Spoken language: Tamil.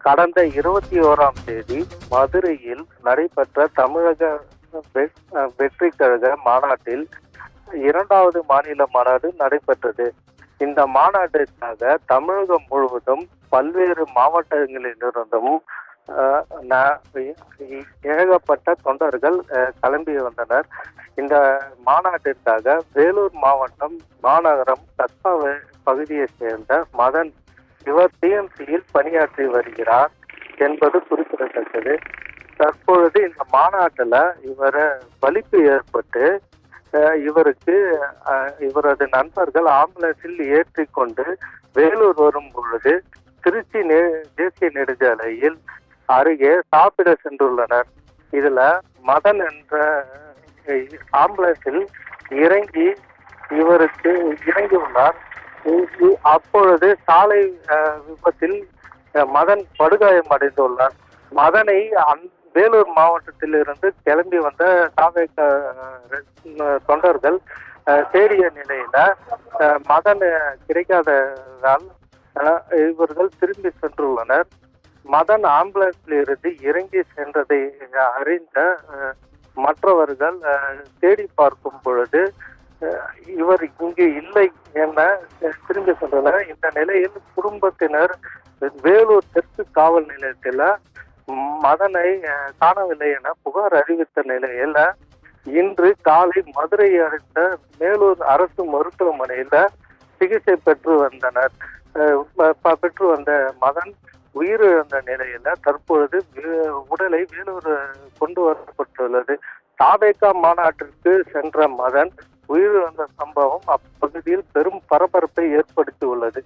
கடந்த 21ஆம் தேதி மதுரையில் நடைபெற்ற தமிழக வெற்றி கழக மாநாட்டில் 2வது மாநில மாநாடு நடைபெற்றது. இந்த மாநாட்டிற்காக தமிழகம் முழுவதும் பல்வேறு மாவட்டங்களிலிருந்தும் ஏகப்பட்ட தொண்டர்கள் கிளம்பி வந்தனர். இந்த மாநாட்டிற்காக வேலூர் மாவட்டம் மாநகரம் தத்மாவை பகுதியைச் சேர்ந்த மதன், இவர் டிஎம்சியில் பணியாற்றி வருகிறார் என்பது குறிப்பிடத்தக்கது. தற்பொழுது இந்த மாநாட்டில் வலிப்பு ஏற்பட்டு இவருக்கு இவரது நண்பர்கள் ஆம்புலன்ஸில் ஏற்றி கொண்டு வேலூர் வரும் பொழுது திருச்சி தேசிய நெடுஞ்சாலையில் அருகே சாப்பிட சென்றுள்ளனர். இதுல மதன் என்ற ஆம்புலன்ஸில் இறங்கியுள்ளார். அப்பொழுது சாலை விபத்தில் மதன் படுகாயம் அடைந்துள்ளார். மதனை வேலூர் மாவட்டத்தில் இருந்து கிளம்பி வந்த தொண்டர்கள் தேடிய நிலையில மதன் கிடைக்காததால் இவர்கள் திரும்பி சென்றுள்ளனர். மதன் ஆம்புலன்ஸில் இருந்து இறங்கி சென்றதை அறிந்த மற்றவர்கள் தேடி பார்க்கும் பொழுது இவர் இங்கு இல்லை என திரும்பி சென்றனர். இந்த நிலையில் குடும்பத்தினர் வேலூர் தெற்கு காவல் நிலையத்தில் மதனை காணவில்லை என புகார் அறிவித்த நிலையில இன்று காலை மதுரை அடுத்த மேலூர் அரசு மருத்துவமனையில சிகிச்சை பெற்று வந்த மதன் உயிரிழந்த நிலையில தற்பொழுது உடலை வேலூர் கொண்டு வரப்பட்டுள்ளது. தாவேகா மாநாட்டிற்கு சென்ற மதன் உயிரிழந்த சம்பவம் அப்பகுதியில் பெரும் பரபரப்பை ஏற்படுத்தியுள்ளது.